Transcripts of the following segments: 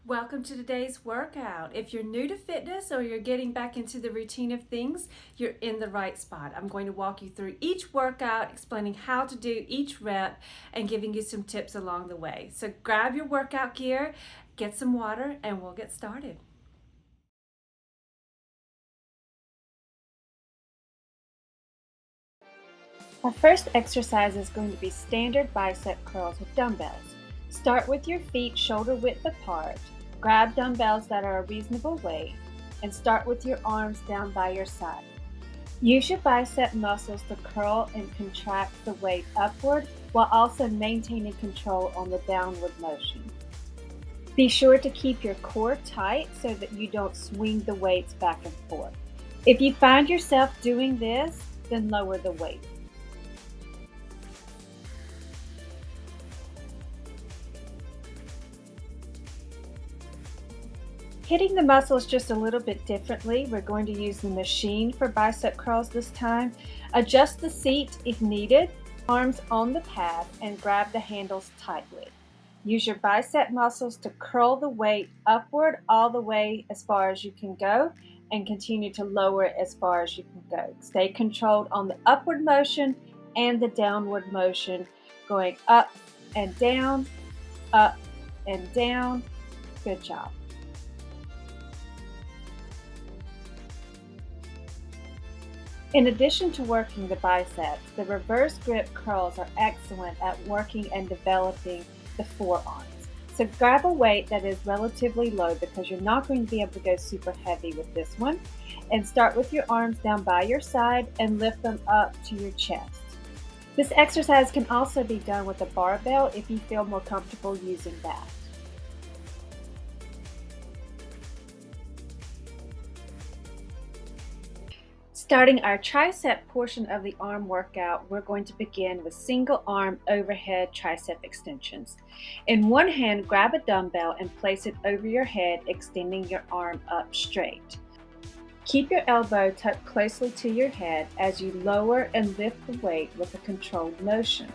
Welcome to today's workout. If you're new to fitness or you're getting back into the routine of things, you're in the right spot. I'm going to walk you through each workout, explaining how to do each rep and giving you some tips along the way. So grab your workout gear, get some water, and we'll get started. Our first exercise is going to be standard bicep curls with dumbbells. Start with your feet shoulder width apart. Grab dumbbells that are a reasonable weight and start with your arms down by your side. Use your bicep muscles to curl and contract the weight upward while also maintaining control on the downward motion. Be sure to keep your core tight so that you don't swing the weights back and forth. If you find yourself doing this, then lower the weight. Hitting the muscles just a little bit differently. We're going to use the machine for bicep curls this time. Adjust the seat if needed, arms on the pad, and grab the handles tightly. Use your bicep muscles to curl the weight upward all the way as far as you can go and continue to lower it as far as you can go. Stay controlled on the upward motion and the downward motion, going up and down, up and down. Good job. In addition to working the biceps, the reverse grip curls are excellent at working and developing the forearms. So grab a weight that is relatively low because you're not going to be able to go super heavy with this one. And start with your arms down by your side and lift them up to your chest. This exercise can also be done with a barbell if you feel more comfortable using that. Starting our tricep portion of the arm workout, we're going to begin with single arm overhead tricep extensions. In one hand, grab a dumbbell and place it over your head, extending your arm up straight. Keep your elbow tucked closely to your head as you lower and lift the weight with a controlled motion.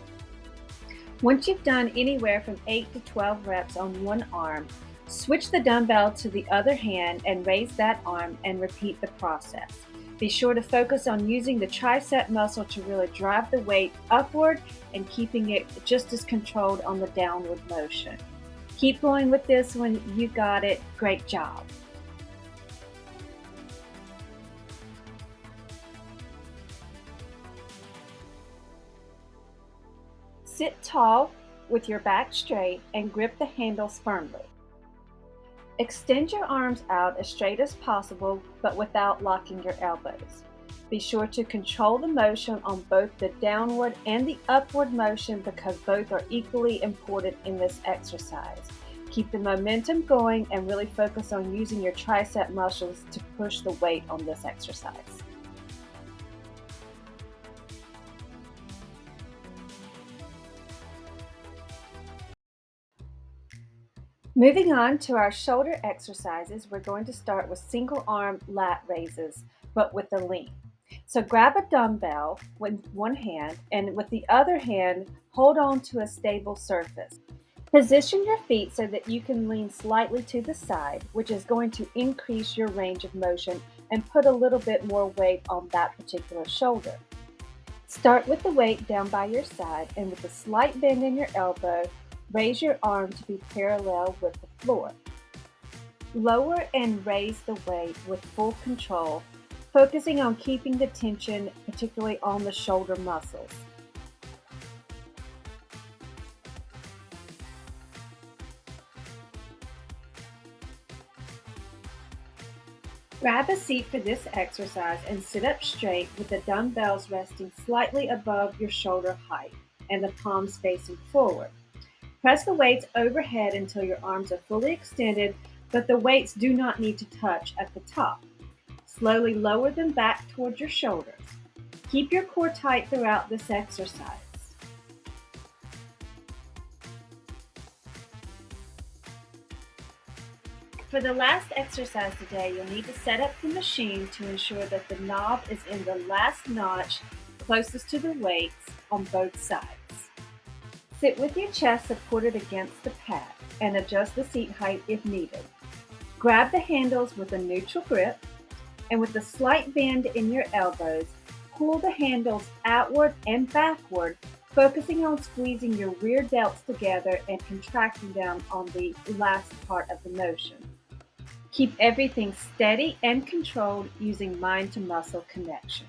Once you've done anywhere from 8 to 12 reps on one arm, switch the dumbbell to the other hand and raise that arm and repeat the process. Be sure to focus on using the tricep muscle to really drive the weight upward and keeping it just as controlled on the downward motion. Keep going with this one. You got it. Great job. Sit tall with your back straight and grip the handles firmly. Extend your arms out as straight as possible, but without locking your elbows. Be sure to control the motion on both the downward and the upward motion because both are equally important in this exercise. Keep the momentum going and really focus on using your tricep muscles to push the weight on this exercise. Moving on to our shoulder exercises, we're going to start with single arm lat raises, but with a lean. So grab a dumbbell with one hand and with the other hand, hold on to a stable surface. Position your feet so that you can lean slightly to the side, which is going to increase your range of motion and put a little bit more weight on that particular shoulder. Start with the weight down by your side and with a slight bend in your elbow, raise your arm to be parallel with the floor. Lower and raise the weight with full control, focusing on keeping the tension, particularly on the shoulder muscles. Grab a seat for this exercise and sit up straight with the dumbbells resting slightly above your shoulder height and the palms facing forward. Press the weights overhead until your arms are fully extended, but the weights do not need to touch at the top. Slowly lower them back towards your shoulders. Keep your core tight throughout this exercise. For the last exercise today, you'll need to set up the machine to ensure that the knob is in the last notch closest to the weights on both sides. Sit with your chest supported against the pad. and adjust the seat height if needed. Grab the handles with a neutral grip, and with a slight bend in your elbows, pull the handles outward and backward, focusing on squeezing your rear delts together and contracting down on the last part of the motion. Keep everything steady and controlled using mind to muscle connection.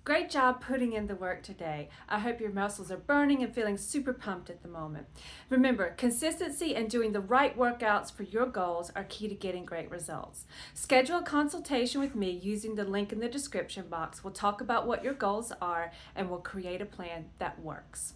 Great job putting in the work today. I hope your muscles are burning and feeling super pumped at the moment. Remember, consistency and doing the right workouts for your goals are key to getting great results. Schedule a consultation with me using the link in the description box. We'll talk about what your goals are and we'll create a plan that works.